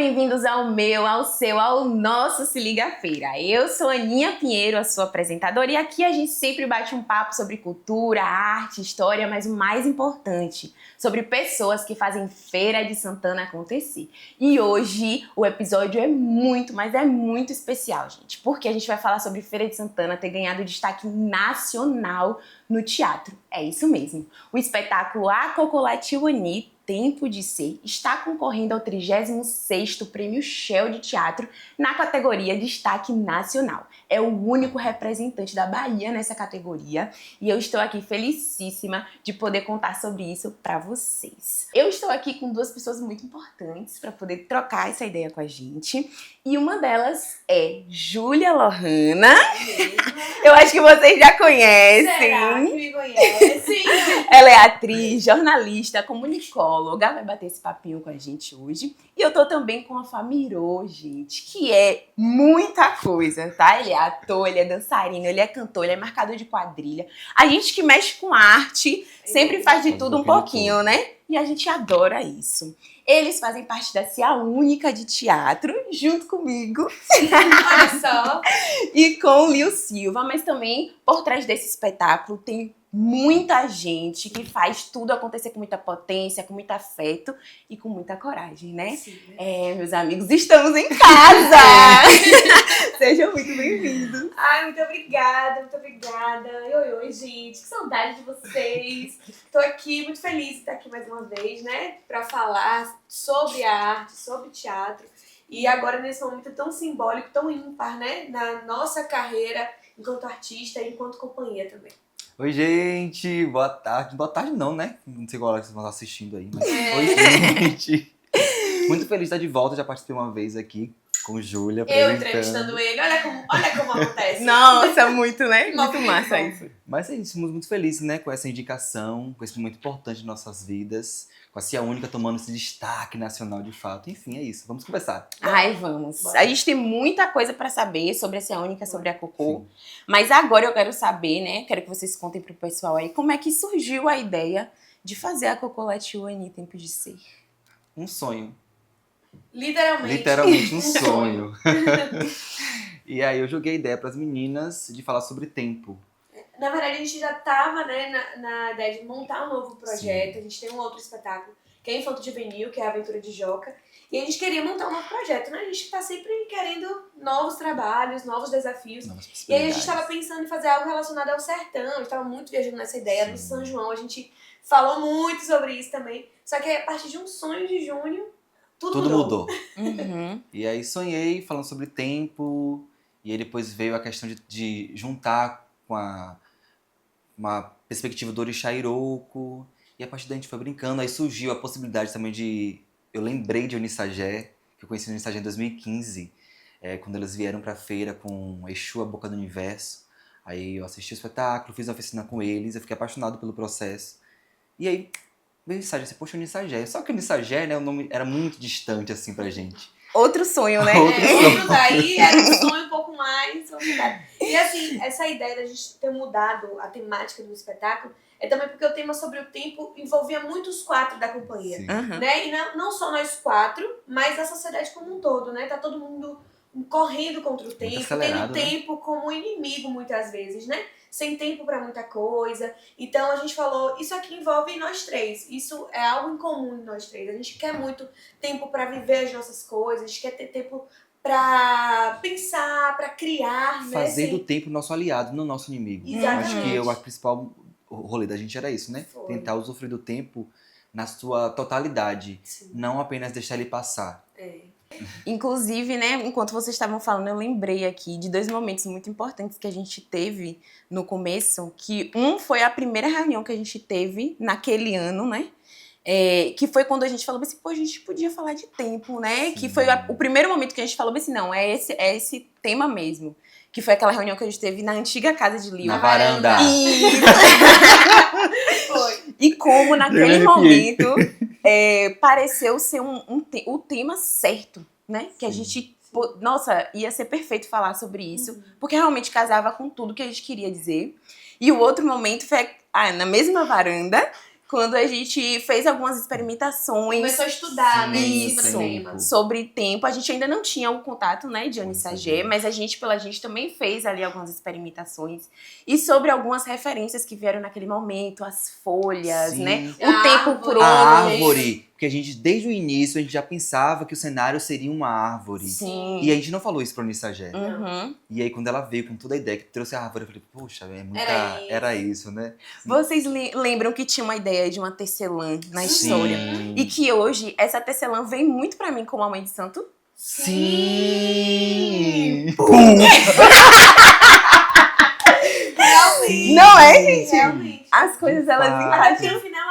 bem-vindos ao meu, ao seu, ao nosso Se Liga Feira. Eu sou Aninha Pinheiro, a sua apresentadora, e aqui a gente sempre bate um papo sobre cultura, arte, história, mas o mais importante, sobre pessoas que fazem Feira de Santana acontecer. E hoje o episódio é muito, mas é muito especial, gente, porque a gente vai falar sobre Feira de Santana ter ganhado destaque nacional no teatro. É isso mesmo. O espetáculo A Cocolatiuani, Tempo de Ser, está concorrendo ao 36º Prêmio Shell de Teatro na categoria Destaque Nacional. É o único representante da Bahia nessa categoria e eu estou aqui felicíssima de poder contar sobre isso para vocês. Eu estou aqui com duas pessoas muito importantes para poder trocar essa ideia com a gente e uma delas é Júlia Lohana. Eu acho que vocês já conhecem. Será que me conhece? Ela é atriz, jornalista, comunicóloga, vai bater esse papinho com a gente hoje. E eu tô também com a Famirô, gente, que é muita coisa, tá? Ele é ator, ele é dançarino, ele é cantor, ele é marcador de quadrilha. A gente que mexe com arte sempre faz de tudo um pouquinho, né? E a gente adora isso. Eles fazem parte da Cia Única de Teatro, junto comigo. Olha só. E com o Lio Silva, mas também por trás desse espetáculo tem muita gente que faz tudo acontecer com muita potência, com muito afeto e com muita coragem, né? Sim, né? É, meus amigos, estamos em casa! Sejam muito bem-vindos! Ai, muito obrigada, muito obrigada. Oi, gente, que saudade de vocês. Tô aqui, muito feliz de estar aqui mais uma vez, né? Pra falar sobre a arte, sobre teatro. E agora nesse momento tão simbólico, tão ímpar, né? Na nossa carreira enquanto artista e enquanto companhia também. Oi, gente! Boa tarde. Boa tarde não, né? Não sei qual hora que vocês vão estar assistindo aí, mas... É. Oi, gente! Muito feliz de estar de volta, já participei uma vez aqui com Júlia, Eu apresentando. entrevistando ele, olha como acontece. Nossa, muito, né? Muito massa isso. Mas é isso, estamos muito felizes, né? Com essa indicação, com esse momento importante de nossas vidas, com a Cia Única tomando esse destaque nacional de fato. Enfim, é isso. Vamos conversar. Ai, vamos. Bora. A gente tem muita coisa pra saber sobre a Cia Única, sobre a Cocô. Sim. Mas agora eu quero saber, né? Quero que vocês contem pro pessoal aí como é que surgiu a ideia de fazer a Cocolatiuani Tempo de Ser. Um sonho. Literalmente Um sonho. E aí eu joguei a ideia para as meninas de falar sobre tempo. Na verdade, a gente já estava, né, na ideia de montar um novo projeto. Sim. A gente tem um outro espetáculo, que é Infanto Juvenil, que é a Aventura de Joca. E a gente queria montar um novo projeto, né? A gente está sempre querendo novos trabalhos, novos desafios. E aí a gente estava pensando em fazer algo relacionado ao sertão. A gente estava muito viajando nessa ideia. Sim. Do São João, a gente falou muito sobre isso também. Só que a partir de um sonho de Junho, tudo mudou. Uhum. E aí sonhei falando sobre tempo, e aí depois veio a questão de juntar com uma perspectiva do Orixá Iroko, e a partir daí a gente foi brincando, aí surgiu a possibilidade também de... Eu lembrei de Onissagé, que eu conheci Onissagé em 2015, quando elas vieram pra feira com Exu, a Boca do Universo. Aí eu assisti o espetáculo, fiz uma oficina com eles, eu fiquei apaixonado pelo processo. E aí veio Onissagé, assim, poxa, Onissagé. Só que Onissagé, né, o nome era muito distante, assim, pra gente. Outro sonho, né? Outro daí era um sonho um pouco mais complicado. E assim, essa ideia da gente ter mudado a temática do espetáculo é também porque o tema sobre o tempo envolvia muito os quatro da companhia. Uhum. Né? E não só nós quatro, mas a sociedade como um todo, né? Tá todo mundo correndo contra o tempo, tendo tempo como inimigo muitas vezes, né? Sem tempo pra muita coisa. Então a gente falou, isso aqui envolve nós três. Isso é algo em comum em nós três. A gente quer muito tempo pra viver as nossas coisas, a gente quer ter tempo pra pensar, pra criar, né? Fazer do tempo nosso aliado, não nosso inimigo. Exatamente. Acho que o principal rolê da gente era isso, né? Foi. Tentar usufruir do tempo na sua totalidade. Sim. Não apenas deixar ele passar. Inclusive, né, enquanto vocês estavam falando, eu lembrei aqui de dois momentos muito importantes que a gente teve no começo, que um foi a primeira reunião que a gente teve naquele ano, né? Que foi quando a gente falou assim, pô, a gente podia falar de tempo, né? Sim. Que foi o primeiro momento que a gente falou assim, não, é esse tema mesmo. Que foi aquela reunião que a gente teve na antiga casa de Lio. Na varanda. Foi. E como naquele momento pareceu ser o tema certo, né? Que a gente, nossa, ia ser perfeito falar sobre isso, porque realmente casava com tudo que a gente queria dizer. E o outro momento foi na mesma varanda quando a gente fez algumas experimentações. Começou a estudar, né, em cima do Isso, tema. sobre tempo. A gente ainda não tinha o contato, né, de Eunice Agê, mas a gente, pela gente, também fez ali algumas experimentações. E sobre algumas referências que vieram naquele momento, as folhas, Sim. né, A o tempo árvore. pro A outro. árvore, porque a gente, desde o início, a gente já pensava que o cenário seria uma árvore. Sim. E a gente não falou isso pra Eunice Agê. Uhum. E aí, quando ela veio com toda a ideia, que trouxe a árvore, eu falei, poxa, é muita... Era isso, né? Vocês lembram que tinha uma ideia de uma tecelã na história? Sim. E que hoje, essa tecelã vem muito pra mim como a mãe de santo. Sim! Realmente. Não é, gente? Realmente. As coisas, elas fato. Mas aqui encaixam. no final,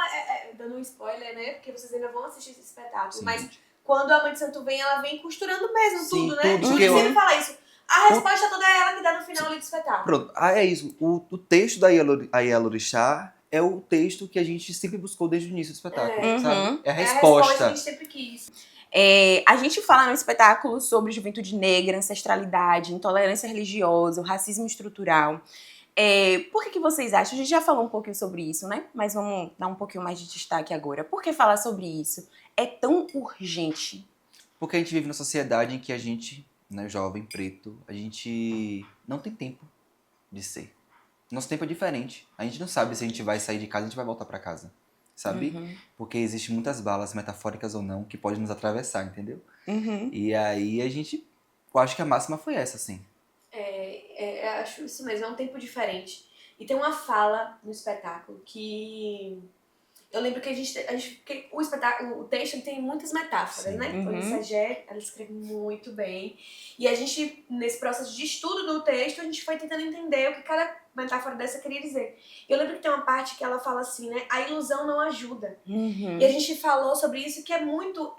dando um spoiler, né? Porque vocês ainda vão assistir esse espetáculo. Sim, Mas gente. quando a Mãe de Santo vem, ela vem costurando mesmo Sim, tudo, né? tudo, A gente porque eu- sempre fala isso. A resposta toda é ela que dá no final ali do espetáculo. Pronto, é isso. O texto da Ielorixá é o texto que a gente sempre buscou desde o início do espetáculo, É. sabe? Uhum. É a É a resposta que resposta. a gente sempre quis. A gente fala no espetáculo sobre juventude negra, ancestralidade, intolerância religiosa, o racismo estrutural. Por que vocês acham? A gente já falou um pouquinho sobre isso, né? Mas vamos dar um pouquinho mais de destaque agora. Por que falar sobre isso? É tão urgente. Porque a gente vive numa sociedade em que a gente, né, jovem, preto, a gente não tem tempo de ser. Nosso tempo é diferente. A gente não sabe se a gente vai sair de casa, a gente vai voltar pra casa. Sabe? Uhum. Porque existem muitas balas, metafóricas ou não, que podem nos atravessar, entendeu? Uhum. E aí a gente... Eu acho que a máxima foi essa, assim. Eu acho isso mesmo, é um tempo diferente. E tem uma fala no espetáculo que... Eu lembro que que o espetáculo, o texto ele tem muitas metáforas, Sim. né? Uhum. A Eunice Agê, ela escreve muito bem. E a gente, nesse processo de estudo do texto, a gente foi tentando entender o que cada metáfora dessa queria dizer. Eu lembro que tem uma parte que ela fala assim, né? A ilusão não ajuda. Uhum. E a gente falou sobre isso, que é muito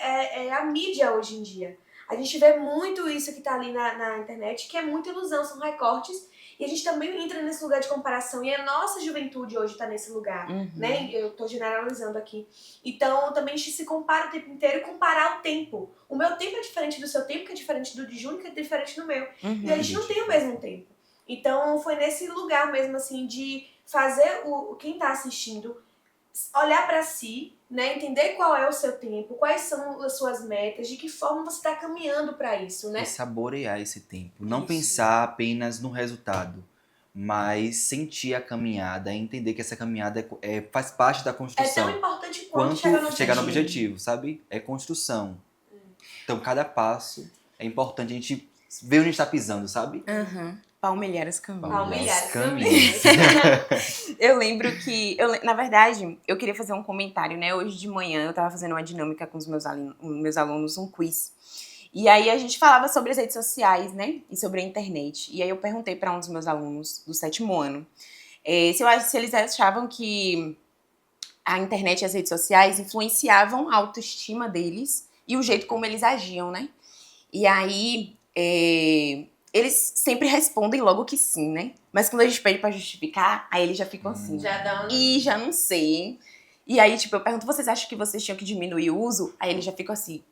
a mídia hoje em dia. A gente vê muito isso que tá ali na internet, que é muita ilusão, são recortes. E a gente também entra nesse lugar de comparação. E a nossa juventude hoje tá nesse lugar, Uhum. né? Eu tô generalizando aqui. Então, também a gente se compara o tempo inteiro e comparar o tempo. O meu tempo é diferente do seu tempo, que é diferente do de Júnior, que é diferente do meu. Uhum. E a gente não tem o mesmo tempo. Então, foi nesse lugar mesmo, assim, de fazer quem tá assistindo olhar pra si, né, entender qual é o seu tempo, quais são as suas metas, de que forma você está caminhando para isso, né? E saborear esse tempo. Não Isso. pensar apenas no resultado, mas sentir a caminhada, entender que essa caminhada faz parte da É tão construção. importante quanto chegar no chegar no objetivo. objetivo, sabe? É construção. Então, cada passo é importante a gente ver onde a gente tá pisando, sabe? Uhum. Palmilhar os caminhos. Palmilhar os caminhos. Eu lembro que, na verdade, eu queria fazer um comentário, né? Hoje de manhã eu tava fazendo uma dinâmica com os meus alunos, um quiz. E aí a gente falava sobre as redes sociais, né? E sobre a internet. E aí eu perguntei para um dos meus alunos do 7º ano se eles achavam que a internet e as redes sociais influenciavam a autoestima deles e o jeito como eles agiam, né? E aí eles sempre respondem logo que sim, né? Mas quando a gente pede pra justificar, aí eles já ficam assim. Já dá um... E já não sei. E aí, tipo, eu pergunto, vocês acham que vocês tinham que diminuir o uso? Aí eles já ficam assim,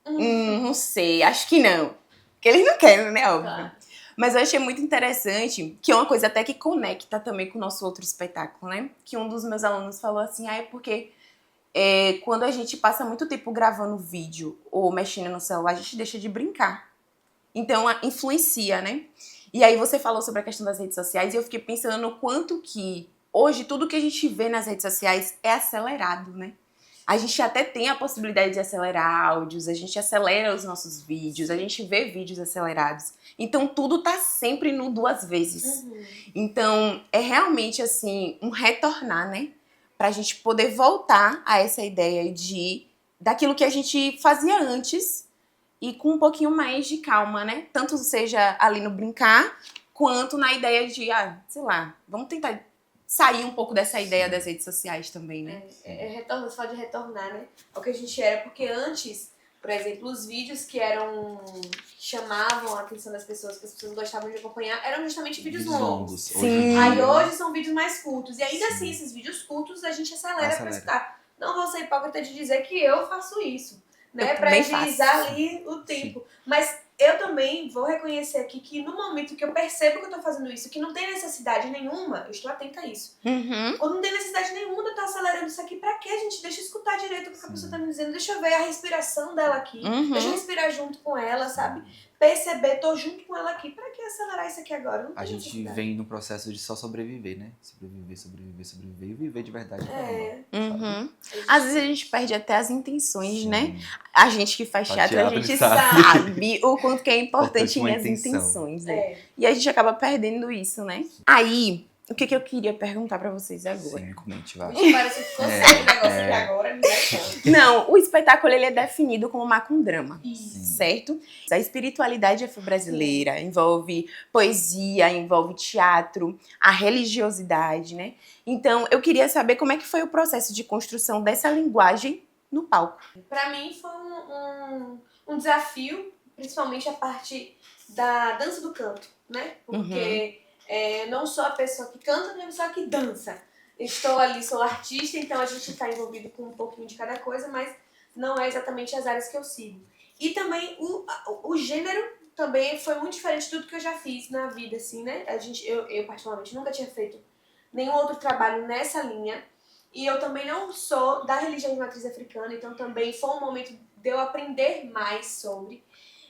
não sei, acho que não. Porque eles não querem, né, óbvio. Claro. Mas eu achei muito interessante, que é uma coisa até que conecta também com o nosso outro espetáculo, né? Que um dos meus alunos falou assim, é porque quando a gente passa muito tempo gravando vídeo ou mexendo no celular, a gente deixa de brincar. Então, influencia, né? E aí você falou sobre a questão das redes sociais e eu fiquei pensando no quanto que hoje tudo que a gente vê nas redes sociais é acelerado, né? A gente até tem a possibilidade de acelerar áudios, a gente acelera os nossos vídeos, a gente vê vídeos acelerados. Então, tudo tá sempre no 2 vezes. Então, é realmente, assim, um retornar, né? Pra gente poder voltar a essa ideia daquilo que a gente fazia antes e com um pouquinho mais de calma, né? Tanto seja ali no brincar, quanto na ideia de, sei lá, vamos tentar sair um pouco dessa ideia das redes sociais também, né? Você fala de retornar, né? Ao que a gente era, porque antes, por exemplo, os vídeos que chamavam a atenção das pessoas, que as pessoas gostavam de acompanhar, eram justamente vídeos longos. Sim. Aí hoje são vídeos mais curtos. E ainda assim, esses vídeos curtos a gente acelera pra escutar. Não vou ser hipócrita de dizer que eu faço isso, né? Eu Pra também agilizar faço. ali o tempo. Mas eu também vou reconhecer aqui que no momento que eu percebo que eu tô fazendo isso, que não tem necessidade nenhuma, eu estou atenta a isso. Quando não tem necessidade nenhuma de eu estar acelerando isso aqui, pra quê, gente? Deixa eu escutar direito o que a pessoa tá me dizendo, deixa eu ver a respiração dela aqui, deixa eu respirar junto com ela, sabe? Perceber, tô junto com ela aqui, pra que acelerar isso aqui agora? Não tem A gente necessidade. vem no processo de só sobreviver, né? Sobreviver e viver de verdade. Às vezes a gente perde até as intenções, Sim. né? A gente que faz teatro, a gente sabe o quanto que é importante as intenções. E a gente acaba perdendo isso, né? Aí, o que eu queria perguntar pra vocês agora? Sim, comente, vai. Parece que ficou sério o negócio aqui agora, me dá conta. Não, o espetáculo ele é definido como macumdrama, Isso. certo? A espiritualidade afro-brasileira envolve poesia, envolve teatro, a religiosidade, né? Então, eu queria saber como é que foi o processo de construção dessa linguagem no palco. Pra mim foi um desafio, principalmente a parte da dança do canto, né? Porque não sou a pessoa que canta, nem a pessoa que dança. Estou ali, sou artista, então a gente está envolvido com um pouquinho de cada coisa, mas não é exatamente as áreas que eu sigo. E também o gênero também foi muito diferente de tudo que eu já fiz na vida, assim, né? Eu particularmente nunca tinha feito nenhum outro trabalho nessa linha. E eu também não sou da religião de matriz africana, então também foi um momento de eu aprender mais sobre.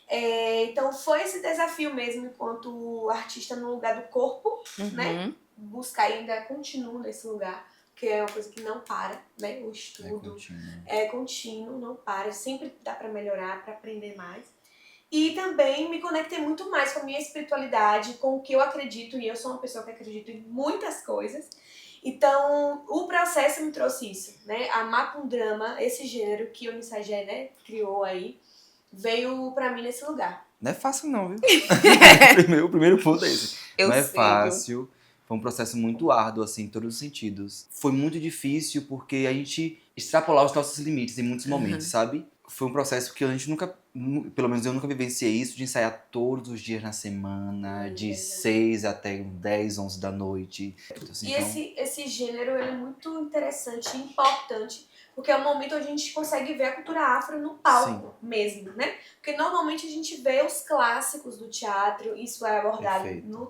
Então foi esse desafio mesmo, enquanto artista no lugar do corpo, né? Buscar ainda continuo nesse lugar, porque é uma coisa que não para, né? O estudo é contínuo, não para, sempre dá pra melhorar, pra aprender mais. E também me conectei muito mais com a minha espiritualidade, com o que eu acredito, e eu sou uma pessoa que acredita em muitas coisas. Então, o processo me trouxe isso, né? A macumdrama, esse gênero que o Nissagé, né, criou aí, veio pra mim nesse lugar. Não é fácil não, viu? O primeiro ponto é esse. Não é fácil. Foi um processo muito árduo, assim, em todos os sentidos. Foi muito difícil porque a gente extrapolava os nossos limites em muitos momentos, sabe? Foi um processo que a gente nunca, pelo menos eu nunca vivenciei isso, de ensaiar todos os dias na semana, de 6 até 10, 11 da noite. Assim, e então... esse gênero ele é muito interessante e importante, porque é um momento onde a gente consegue ver a cultura afro no palco mesmo, né? Porque normalmente a gente vê os clássicos do teatro, isso é abordado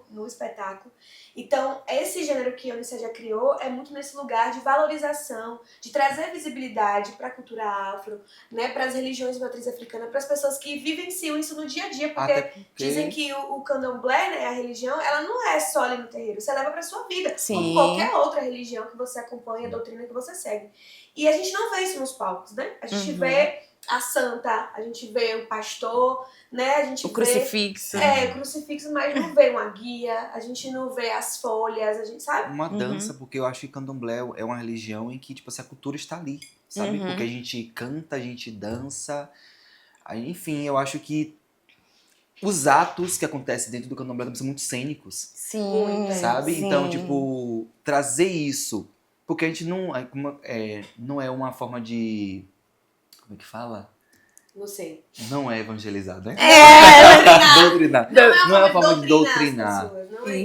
no espetáculo. Então, esse gênero que a Unicef já criou é muito nesse lugar de valorização, de trazer visibilidade para a cultura afro, né? Para as religiões de matriz africana, para as pessoas que vivenciam isso no dia a dia, porque dizem que o candomblé, né, a religião, ela não é só ali no terreiro, você leva para sua vida, como qualquer outra religião que você acompanha, a doutrina que você segue. E a gente não vê isso nos palcos, né? A gente vê a santa, a gente vê o pastor, né? A gente vê crucifixo. O crucifixo, mas não vê uma guia, a gente não vê as folhas, a gente sabe? Uma dança, porque eu acho que candomblé é uma religião em que, tipo, a cultura está ali, sabe? Porque a gente canta, a gente dança. Aí, enfim, eu acho que os atos que acontecem dentro do candomblé também são muito cênicos. Sim. Sabe? Sim. Então, tipo, trazer isso. Porque a gente não é uma forma de... Como é que fala? Não sei. Não é evangelizar, né? Doutrinar. Não é uma forma de doutrinar.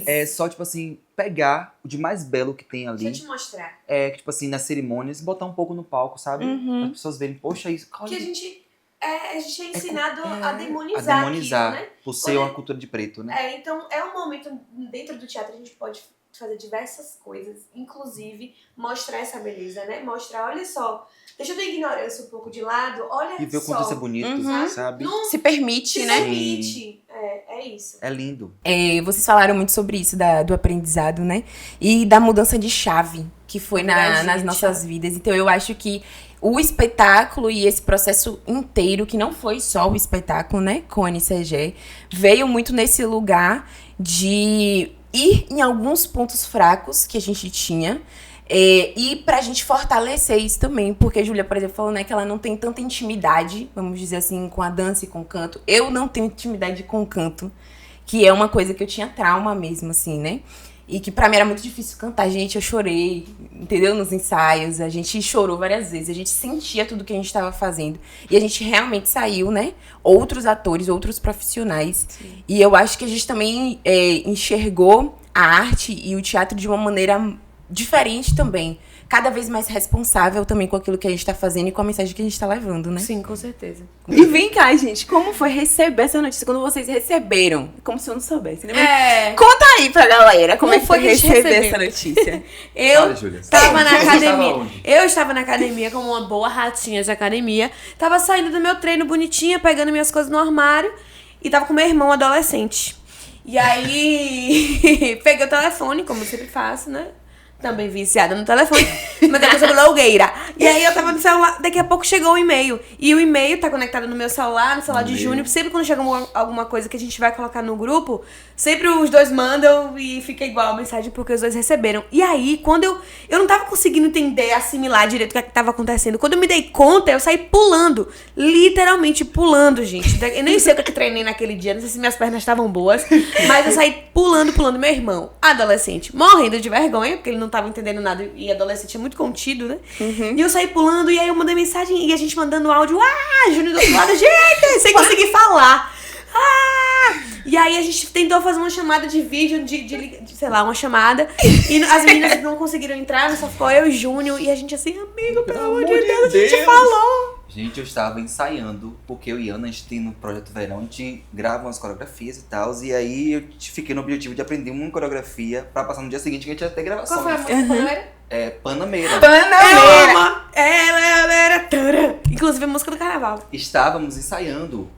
É só, tipo assim, pegar o de mais belo que tem ali. Deixa eu te mostrar. Tipo assim, nas cerimônias, botar um pouco no palco, sabe? Para as pessoas verem, poxa, isso... Porque a gente é ensinado a demonizar aquilo, né? Por ser uma cultura de preto, né? Então é um momento, dentro do teatro, a gente pode fazer diversas coisas, inclusive mostrar essa beleza, né? Mostrar, olha só, deixa eu ter ignorância um pouco de lado, olha só. E ver o quanto isso é bonito, sabe? Não se permite, né? Se permite, é isso. É lindo. Vocês falaram muito sobre isso, do aprendizado, né? E da mudança de chave que foi nas nossas vidas. Então eu acho que o espetáculo e esse processo inteiro, que não foi só o espetáculo, né, com a NCG, veio muito nesse lugar de ir em alguns pontos fracos que a gente tinha e pra gente fortalecer isso também, porque a Júlia, por exemplo, falou, né, que ela não tem tanta intimidade, vamos dizer assim, com a dança e com o canto. Eu não tenho intimidade com o canto, que é uma coisa que eu tinha trauma mesmo, assim, né? E que pra mim era muito difícil cantar. Gente, eu chorei, entendeu? Nos ensaios, a gente chorou várias vezes, a gente sentia tudo que a gente estava fazendo. E a gente realmente saiu, né? Outros atores, outros profissionais. Sim. E eu acho que a gente também enxergou a arte e o teatro de uma maneira diferente também. cada vez mais responsável também com aquilo que a gente tá fazendo e com a mensagem que a gente tá levando, né? Sim, com certeza. E vem cá, gente, como foi receber essa notícia? Quando vocês receberam? Como se eu não soubesse, né? Conta aí pra galera como é que foi receber essa notícia. Eu estava na academia. Eu estava na academia como uma boa ratinha de academia. Tava saindo do meu treino bonitinha, pegando minhas coisas no armário. E tava com meu irmão adolescente. E aí, peguei o telefone, como eu sempre faço, né? Também viciada no telefone, mas depois eu blogueira. E aí eu tava no celular, daqui a pouco chegou o e-mail. E o e-mail tá conectado no meu celular, no celular de Júnior. Sempre quando chega alguma coisa que a gente vai colocar no grupo, sempre os dois mandam e fica igual a mensagem porque os dois receberam. E aí, quando eu não tava conseguindo entender, assimilar direito o que tava acontecendo. Quando eu me dei conta, eu saí pulando. Literalmente pulando, gente. Eu nem sei o que eu treinei naquele dia, não sei se minhas pernas estavam boas. Mas eu saí pulando. Meu irmão, adolescente, morrendo de vergonha, porque ele não tava entendendo nada e adolescente é muito contido, né? E eu saí pulando e aí eu mandei mensagem e a gente mandando áudio. Júnior do outro lado, gente, sem conseguir falar. E aí a gente tentou fazer uma chamada de vídeo, de sei lá, uma chamada. E as meninas não conseguiram entrar, só ficou eu e Júnior. E a gente assim, amigo, pelo amor de Deus, a gente falou. Gente, eu estava ensaiando, porque eu e Ana, a gente tem no Projeto Verão, a gente grava umas coreografias e tal. E aí eu fiquei no objetivo de aprender uma coreografia pra passar no dia seguinte, que a gente ia ter gravação. Qual foi a música? Panameira? É Panameira. Ela era... Inclusive a música do carnaval. Estávamos ensaiando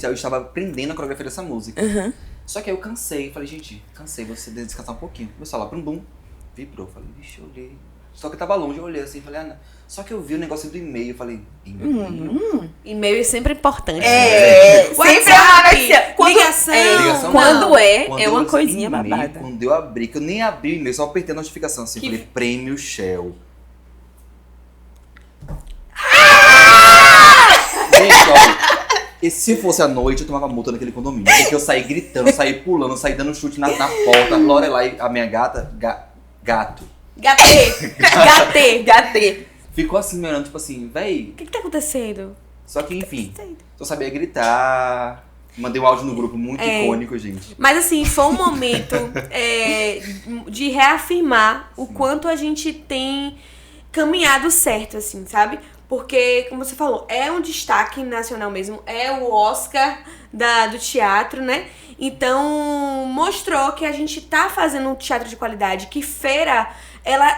eu estava aprendendo a coreografia dessa música. Só que aí eu cansei, falei, gente, vou descansar um pouquinho. Meu celular, bum, vibrou. Falei, vixe, eu olhei. Só que eu tava longe, eu olhei assim, falei, Ana. Só que eu vi o negócio do e-mail, falei, e-mail? E-mail é sempre importante. Sempre é ligação. Quando é uma coisinha babada. Quando eu abri, que eu nem abri o e-mail, só apertei a notificação assim, falei, Prêmio Shell. Gente, olha. E se fosse à noite, eu tomava multa naquele condomínio. Porque eu saí gritando, saí pulando, saí dando chute na porta. A Lorelai, a minha gata, gato. Gatê. Ficou assim, me olhando, tipo assim, véi. O que tá acontecendo? Só que, enfim, só sabia gritar. Mandei um áudio no grupo muito icônico, gente. Mas assim, foi um momento de reafirmar o quanto a gente tem caminhado certo, assim, sabe? Porque, como você falou, é um destaque nacional mesmo, é o Oscar do teatro, né? Então, mostrou que a gente tá fazendo um teatro de qualidade, que Feira, ela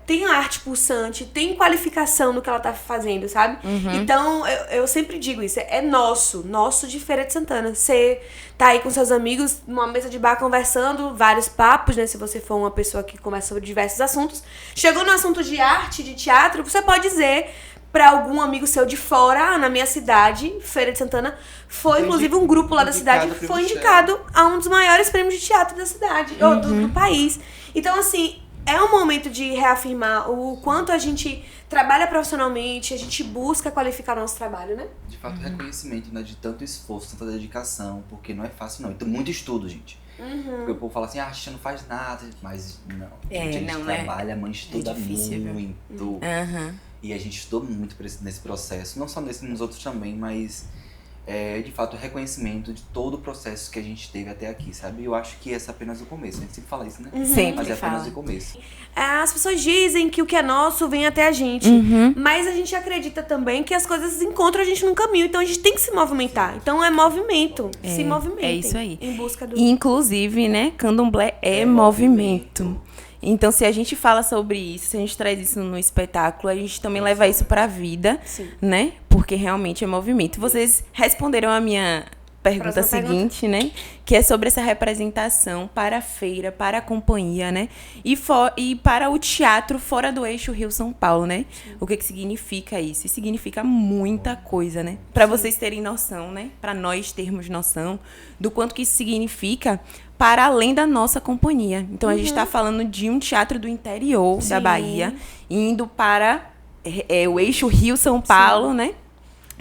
tem arte pulsante, tem qualificação no que ela tá fazendo, sabe? Então, eu sempre digo isso, é nosso de Feira de Santana. Você tá aí com seus amigos, numa mesa de bar conversando, vários papos, né? Se você for uma pessoa que conversa sobre diversos assuntos. Chegou no assunto de arte, de teatro, você pode dizer pra algum amigo seu de fora, na minha cidade, Feira de Santana, foi inclusive um grupo lá da cidade que foi indicado a um dos maiores prêmios de teatro da cidade, ou do país. Então, assim, é um momento de reafirmar o quanto a gente trabalha profissionalmente, a gente busca qualificar o nosso trabalho, né? De fato, reconhecimento, né, de tanto esforço, tanta dedicação, porque não é fácil não. E tem muito estudo, gente. Porque o povo fala assim, a gente não faz nada, mas não. A gente trabalha, a mãe estuda muito. E a gente estudou muito nesse processo, não só nesse, nos outros também, mas de fato o reconhecimento de todo o processo que a gente teve até aqui, sabe? Eu acho que esse é apenas o começo, a gente sempre fala isso, né? Sempre mas é fala. apenas o começo. As pessoas dizem que o que é nosso vem até a gente, mas a gente acredita também que as coisas encontram a gente num caminho, então a gente tem que se movimentar. Então é movimento, se movimentem. É isso aí. Em busca do... Inclusive, né, Candomblé é movimento. Então, se a gente fala sobre isso, se a gente traz isso no espetáculo, a gente também leva isso pra vida, né? Porque realmente é movimento. Vocês responderam a minha pergunta seguinte, né? Que é sobre essa representação para a feira, para a companhia, né? E para o teatro fora do eixo Rio-São Paulo, né? O que significa isso? Isso significa muita coisa, né? Para vocês terem noção, né? Para nós termos noção do quanto que isso significa para além da nossa companhia. Então, a gente está falando de um teatro do interior da Bahia, indo para o eixo Rio-São Paulo, né?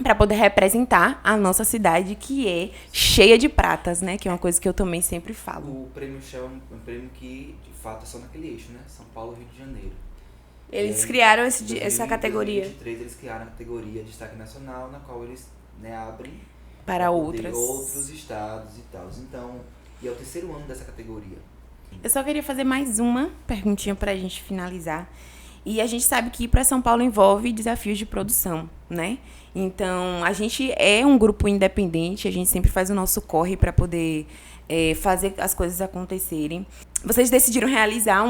Para poder representar a nossa cidade, que é cheia de pratas, né? Que é uma coisa que eu também sempre falo. O Prêmio Shell é um prêmio que, de fato, é só naquele eixo, né? São Paulo, Rio de Janeiro. Eles criaram essa categoria. Em 2023, eles criaram a categoria de destaque nacional, na qual eles abrem para outros estados e tal. Então, e é o terceiro ano dessa categoria. Eu só queria fazer mais uma perguntinha pra gente finalizar. E a gente sabe que ir para São Paulo envolve desafios de produção, né? Então, a gente é um grupo independente, a gente sempre faz o nosso corre para poder fazer as coisas acontecerem. Vocês decidiram realizar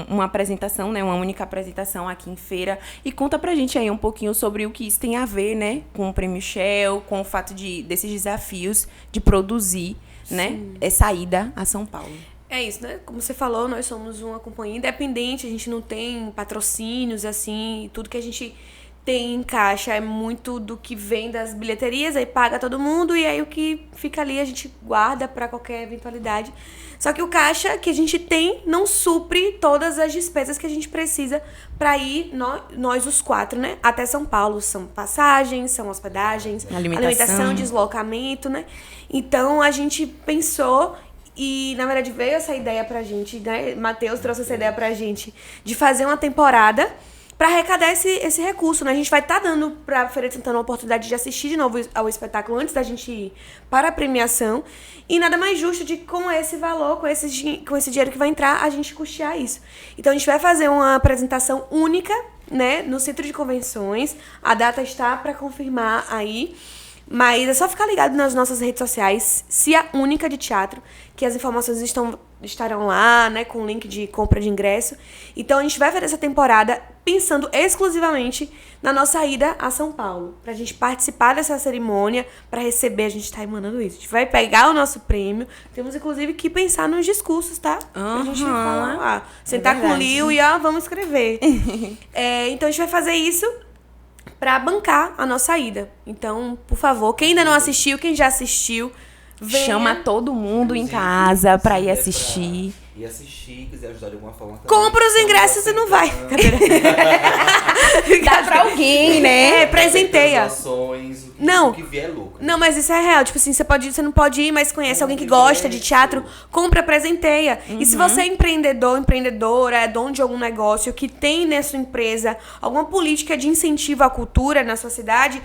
uma apresentação, né? Uma única apresentação aqui em feira. E conta pra gente aí um pouquinho sobre o que isso tem a ver, né? Com o Prêmio Shell, com o fato desses desafios de produzir, né? Essa ida a São Paulo. É isso, né? Como você falou, nós somos uma companhia independente, a gente não tem patrocínios, assim, tudo que a gente tem em caixa é muito do que vem das bilheterias, aí paga todo mundo e aí o que fica ali a gente guarda para qualquer eventualidade. Só que o caixa que a gente tem não supre todas as despesas que a gente precisa para ir, nós os 4, né, até São Paulo. São passagens, são hospedagens, alimentação, deslocamento, né? Então a gente pensou e, na verdade, veio essa ideia pra gente, né? Matheus trouxe essa ideia pra gente de fazer uma temporada para arrecadar esse recurso, né? A gente vai estar dando pra Feira de Santana uma oportunidade de assistir de novo ao espetáculo antes da gente ir para a premiação. E nada mais justo de, com esse valor, com esse dinheiro que vai entrar, a gente custear isso. Então, a gente vai fazer uma apresentação única, né? No Centro de Convenções. A data está para confirmar aí. Mas é só ficar ligado nas nossas redes sociais, Cia Única de Teatro, que as informações estarão lá, né, com o link de compra de ingresso. Então a gente vai fazer essa temporada pensando exclusivamente na nossa ida a São Paulo, pra gente participar dessa cerimônia, pra receber, a gente tá emanando isso. A gente vai pegar o nosso prêmio, temos inclusive que pensar nos discursos, tá? Pra gente falar, sentar com o Lio e vamos escrever. Então a gente vai fazer isso pra bancar a nossa ida. Então, por favor, quem ainda não assistiu, quem já assistiu, venha. Chama todo mundo em casa pra ir assistir. E assistir, quiser ajudar de alguma forma também. Compra os ingressos e não vai. Dá pra alguém, né? Presenteia. O que vier é lucro. Não, mas isso é real. Tipo assim, você não pode ir, mas conhece alguém que gosta de teatro, compra, presenteia. E se você é empreendedor, empreendedora, é dono de algum negócio que tem na sua empresa alguma política de incentivo à cultura na sua cidade,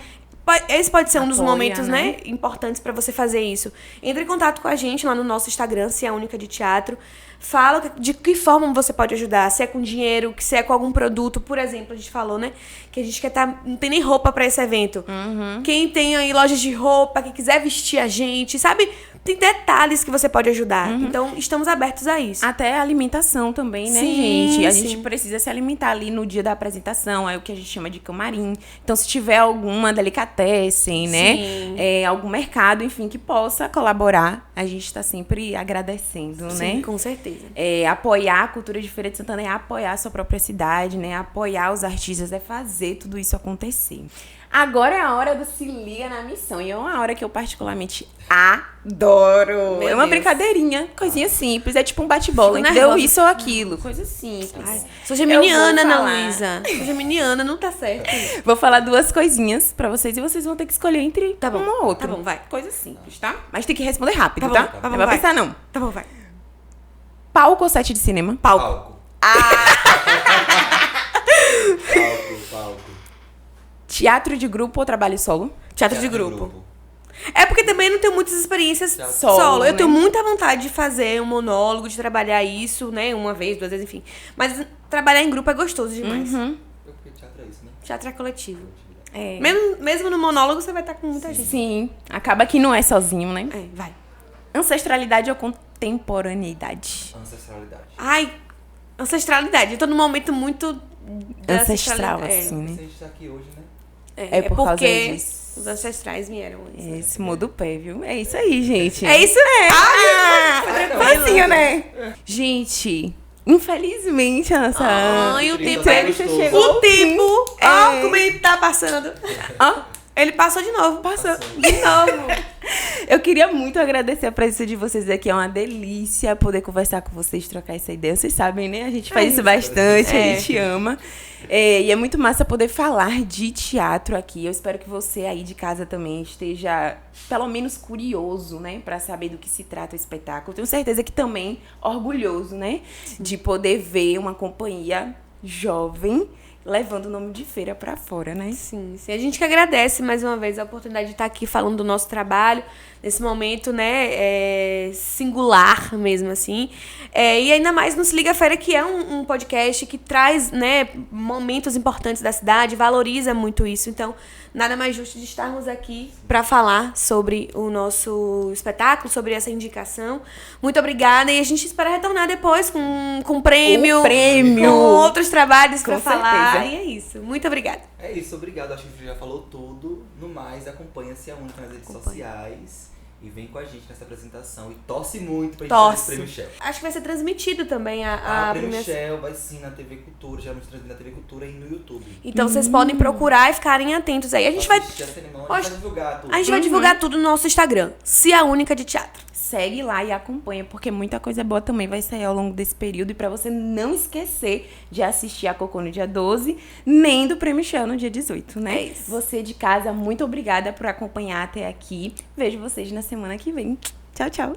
esse pode ser um dos momentos, né, importantes para você fazer isso. Entre em contato com a gente lá no nosso Instagram, Cia Única de Teatro. Fala de que forma você pode ajudar. Se é com dinheiro, se é com algum produto. Por exemplo, a gente falou, né, que a gente não tem nem roupa para esse evento. Quem tem aí lojas de roupa, que quiser vestir a gente, sabe? Tem detalhes que você pode ajudar. Então, estamos abertos a isso. Até a alimentação também, né, gente? A gente precisa se alimentar ali no dia da apresentação, é o que a gente chama de camarim. Então, se tiver alguma delicatessen, né? Algum mercado, enfim, que possa colaborar, a gente está sempre agradecendo, né? Sim, com certeza. Apoiar a cultura de Feira de Santana é apoiar a sua própria cidade, né? Apoiar os artistas, é fazer tudo isso acontecer. Agora é a hora do Se Liga na Missão. E é uma hora que eu particularmente adoro. É uma brincadeirinha, coisinha simples. É tipo um bate-bola, entendeu? Isso ou aquilo. Coisa simples. Ai, sou geminiana, Ana Luísa. Sou geminiana, não tá certo. Vou falar 2 coisinhas pra vocês e vocês vão ter que escolher entre uma ou outra. Tá bom, vai. Coisa simples, tá? Mas tem que responder rápido, tá? Tá bom, não vai pensar, não. Tá bom, vai. Palco ou set de cinema? Palco. Palco. Teatro de grupo ou trabalho solo? Teatro de grupo. É porque também não tenho muitas experiências solo. Eu né? tenho muita vontade de fazer um monólogo, de trabalhar isso, né? 1 vez, 2 vezes, enfim. Mas trabalhar em grupo é gostoso demais. Porque teatro é isso, né? Teatro é coletivo. Mesmo no monólogo, você vai estar com muita gente. Sim. Acaba que não é sozinho, né? Vai. Ancestralidade ou contemporaneidade? Ancestralidade. Ai, ancestralidade. Eu tô num momento muito ancestral, assim, né? A gente tá aqui hoje, né? É por causa porque disso. os ancestrais vieram antes. Esse muda o pé, viu? É isso aí, gente. É isso? Facinho, né? Gente, infelizmente, a nossa o tempo entrevista chegou. O tempo. Como ele tá passando. Ele passou de novo. Passou de novo. Eu queria muito agradecer a presença de vocês aqui. É uma delícia poder conversar com vocês, trocar essa ideia. Vocês sabem, né? A gente faz isso bastante, a gente ama. E é muito massa poder falar de teatro aqui. Eu espero que você aí de casa também esteja, pelo menos, curioso, né? Pra saber do que se trata o espetáculo. Tenho certeza que também orgulhoso, né? De poder ver uma companhia jovem levando o nome de feira pra fora, né? Sim. A gente que agradece mais uma vez a oportunidade de estar aqui falando do nosso trabalho, nesse momento, né, singular mesmo, assim. E ainda mais no Se Liga Feira, que é um podcast que traz, né, momentos importantes da cidade, valoriza muito isso. Então, nada mais justo de estarmos aqui para falar sobre o nosso espetáculo, sobre essa indicação. Muito obrigada, e a gente espera retornar depois com prêmio, com outros trabalhos para falar. E é isso. Muito obrigada. É isso, obrigado. Acho que a gente já falou tudo. No mais, acompanha-se a Única nas redes sociais. E vem com a gente nessa apresentação. E torce muito pra gente fazer esse Prêmio Shell. Acho que vai ser transmitido também a Prêmio Shell vai sim na TV Cultura. Geralmente transmitido na TV Cultura e no YouTube. Então vocês podem procurar e ficarem atentos aí. A gente vai divulgar tudo. A gente vai divulgar tudo no nosso Instagram. Se a Única de Teatro. Segue lá e acompanha, porque muita coisa boa também vai sair ao longo desse período. E pra você não esquecer de assistir a Cocô no dia 12, nem do Prêmio Shell no dia 18, né? É isso. Você de casa, muito obrigada por acompanhar até aqui. Vejo vocês na semana que vem. Tchau, tchau.